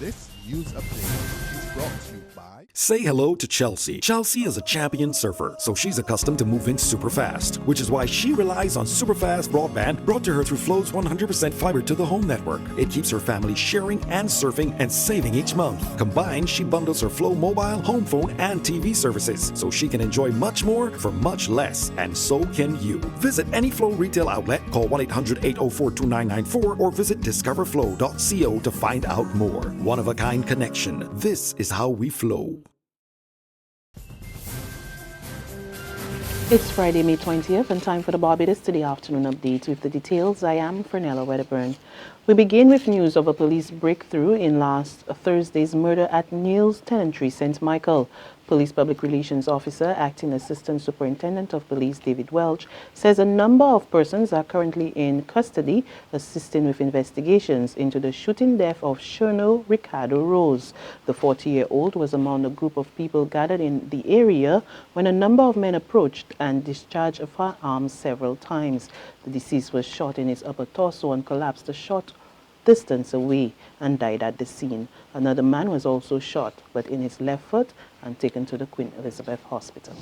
This news update is brought to you by... Say hello to Chelsea. Chelsea is a champion surfer, so she's accustomed to moving super fast, which is why she relies on super fast broadband brought to her through Flow's 100% fiber to the home network. It keeps her family sharing and surfing and saving each month. Combined, she bundles her Flow mobile, home phone, and TV services, so she can enjoy much more for much less, and so can you. Visit any Flow retail outlet, call 1-800-804-2994, or visit discoverflow.co to find out more. One-of-a-kind connection. This is how we flow. It's Friday, May 20th, and time for the Barbados Today afternoon update. With the details, I am Fernella Wedderburn. We begin with news of a police breakthrough in last Thursday's murder at Neil's Tenantry, St. Michael. Police Public Relations Officer, Acting Assistant Superintendent of Police David Welch, says a number of persons are currently in custody assisting with investigations into the shooting death of Scherno Rose. The 40-year-old was among a group of people gathered in the area when a number of men approached and discharged a firearm several times. The deceased was shot in his upper torso and collapsed a short distance away and died at the scene. Another man was also shot, but in his left foot, and taken to the Queen Elizabeth Hospital.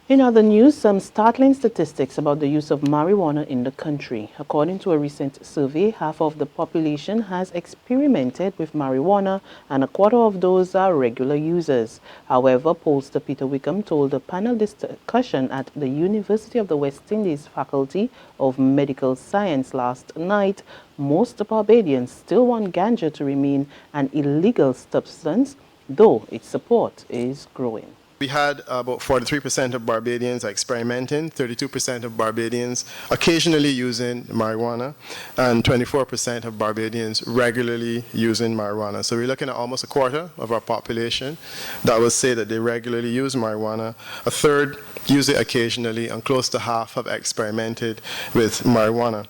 In other news, some startling statistics about the use of marijuana in the country. According to a recent survey, half of the population has experimented with marijuana and a quarter of those are regular users. However, pollster Peter Wickham told a panel discussion at the University of the West Indies Faculty of Medical Science last night, most Barbadians still want ganja to remain an illegal substance, though its support is growing. We had about 43% of Barbadians experimenting, 32% of Barbadians occasionally using marijuana, and 24% of Barbadians regularly using marijuana. So we're looking at almost a quarter of our population that will say that they regularly use marijuana. A third use it occasionally, and close to half have experimented with marijuana.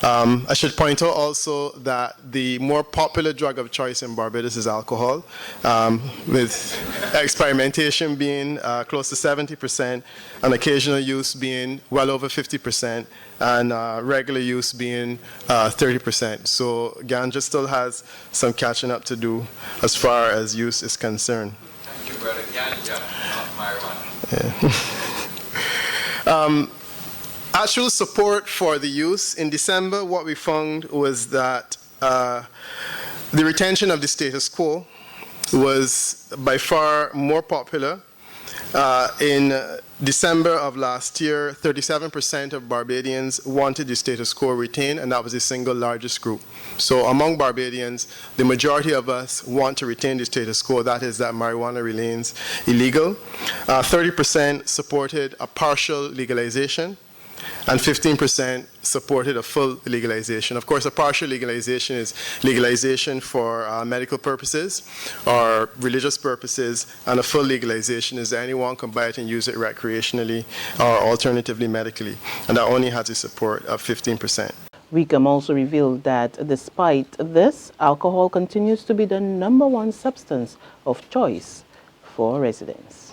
I should point out also that the more popular drug of choice in Barbados is alcohol, with experimentation being close to 70%, and occasional use being well over 50%, and regular use being 30%. So ganja still has some catching up to do as far as use is concerned. Thank you, brother. Ganja, not marijuana. Yeah. Actual support for the use in December, what we found was that the retention of the status quo was by far more popular. In December of last year, 37% of Barbadians wanted the status quo retained, and that was the single largest group. So among Barbadians, the majority of us want to retain the status quo, that is that marijuana remains illegal. 30% supported a partial legalization, and 15% supported a full legalization. Of course, a partial legalization is legalization for medical purposes or religious purposes, and a full legalization is that anyone can buy it and use it recreationally or alternatively medically, and that only has the support of 15%. Wickham also revealed that despite this, alcohol continues to be the #1 substance of choice for residents.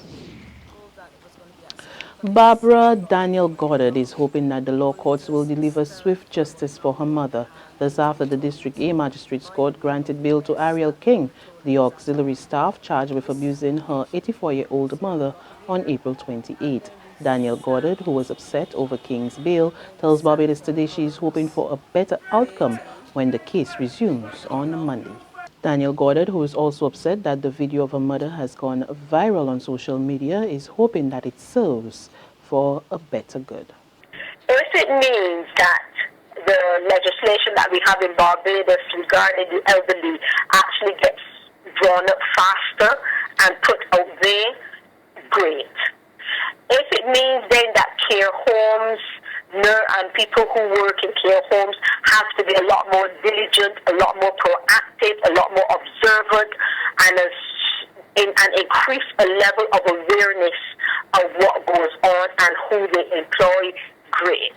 Barbara Daniel Goddard is hoping that the law courts will deliver swift justice for her mother. This after the District A Magistrates Court granted bail to Ariel King, the auxiliary staff charged with abusing her 84-year-old mother on April 28. Daniel Goddard, who was upset over King's bail, tells Barbados Today she is hoping for a better outcome when the case resumes on Monday. Daniel Goddard, who is also upset that the video of her mother has gone viral on social media, is hoping that it serves for a better good. If it means that the legislation that we have in Barbados regarding the elderly actually gets drawn up faster and put out there, great. If it means then that care homes and people who work in care homes have to be a lot more diligent, a lot more proactive, a lot more observant, and increase a level of awareness of what goes on and who they employ, great.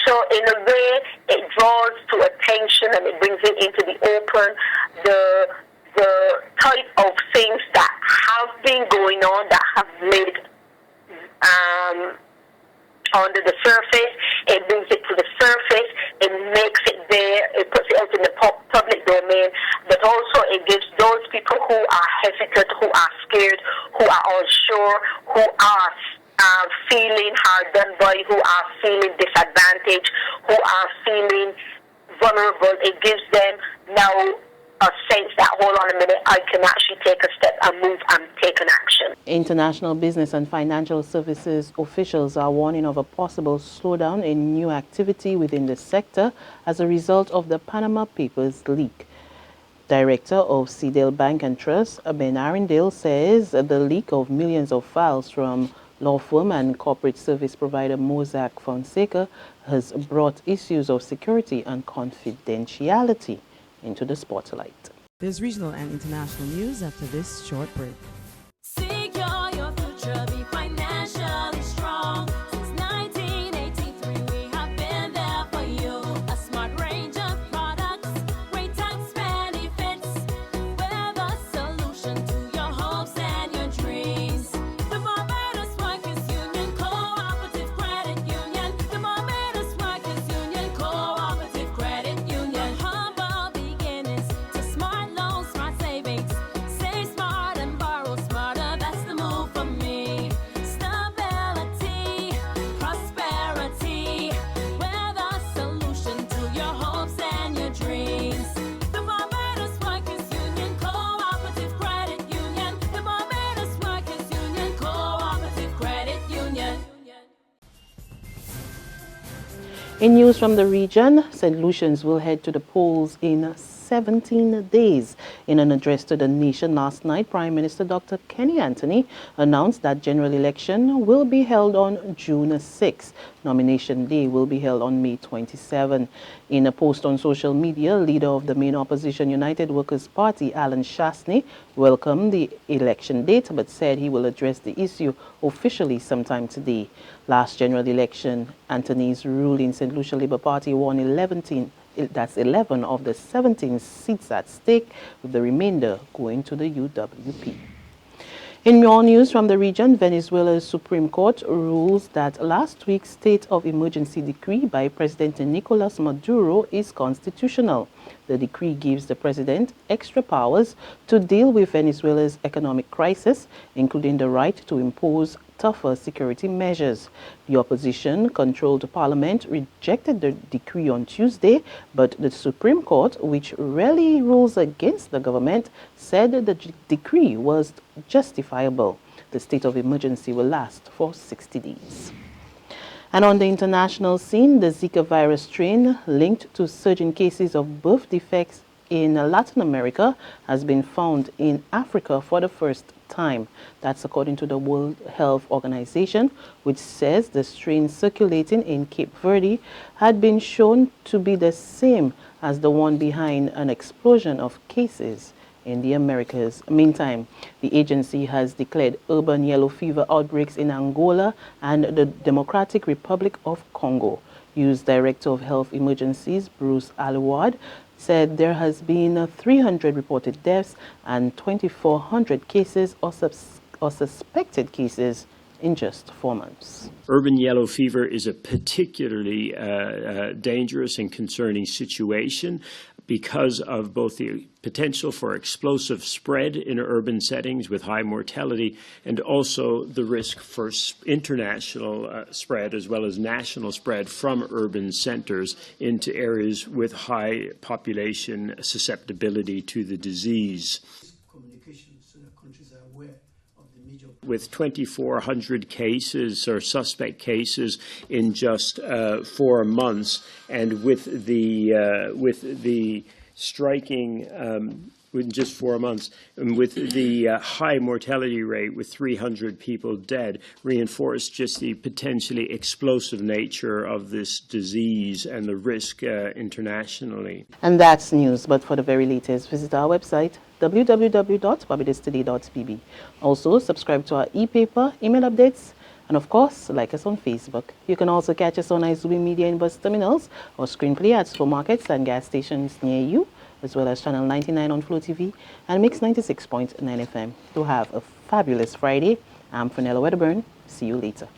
So in a way, it draws to attention and it brings it into the open, the type of things that have been going on that have made under the surface. It brings it to the surface, it makes it there, it puts it out in the public domain, but also it gives who are hesitant, who are scared, who are unsure, who are feeling hard done by, who are feeling disadvantaged, who are feeling vulnerable. It gives them now a sense that, hold on a minute, I can actually take a step and move and take an action. International business and financial services officials are warning of a possible slowdown in new activity within the sector as a result of the Panama Papers leak. Director of Cedale Bank and Trust, Ben Arundel, says the leak of millions of files from law firm and corporate service provider Mossack Fonseca has brought issues of security and confidentiality into the spotlight. There's regional and international news after this short break. Secure your future, be financially strong. Since 1983, we have been there for you. A smart range of products, great tax benefits. We're the solution to your hopes and your dreams. The Barbados Workers Union Cooperative Credit Union. The Barbados Workers Union Cooperative Credit Union. Humble beginnings to smart loans, smart savings. Save smart and borrow smarter. That's the move for me. Stability, prosperity. We're the solution to your hopes and your dreams. The Barbados Workers Union Cooperative Credit Union. The Barbados Workers Union Cooperative Credit Union. In news from the region, St. Lucians will head to the polls in 17 days. In an address to the nation last night, Prime Minister Dr. Kenny Anthony announced that general election will be held on June 6. Nomination day will be held on May 27. In a post on social media, leader of the main opposition United Workers' Party, Alan Shastney, welcomed the election date but said he will address the issue officially sometime today. Last general election, Anthony's ruling St. Lucia Labour Party won 11 of the 17 seats at stake, with the remainder going to the UWP. In more news from the region, Venezuela's Supreme Court rules that last week's state of emergency decree by President Nicolas Maduro is constitutional. The decree gives the president extra powers to deal with Venezuela's economic crisis, including the right to impose tougher security measures. The opposition-controlled parliament rejected the decree on Tuesday, but the Supreme Court, which rarely rules against the government, said the decree was justifiable. The state of emergency will last for 60 days. And on the international scene, the Zika virus strain linked to surging cases of birth defects in Latin America has been found in Africa for the first time. That's according to the World Health Organization, which says the strain circulating in Cape Verde had been shown to be the same as the one behind an explosion of cases in the Americas. Meantime, the agency has declared urban yellow fever outbreaks in Angola and the Democratic Republic of Congo. US's Director of Health Emergencies, Bruce Aliward, said there has been 300 reported deaths and 2,400 cases or suspected cases in just 4 months. Urban yellow fever is a particularly dangerous and concerning situation because of both the potential for explosive spread in urban settings with high mortality and also the risk for international spread as well as national spread from urban centers into areas with high population susceptibility to the disease. With 2,400 cases or suspect cases in just 4 months, and with the striking in just 4 months, and with the high mortality rate with 300 people dead, reinforced just the potentially explosive nature of this disease and the risk internationally. And that's news, but for the very latest, visit our website www.barbadostoday.bb. Also, subscribe to our e-paper, email updates, and of course, like us on Facebook. You can also catch us on Izumi Media in bus terminals or screenplay at supermarkets and gas stations near you, as well as Channel 99 on Flow TV and Mix 96.9 FM. Do have a fabulous Friday. I'm Fernella Wedderburn. See you later.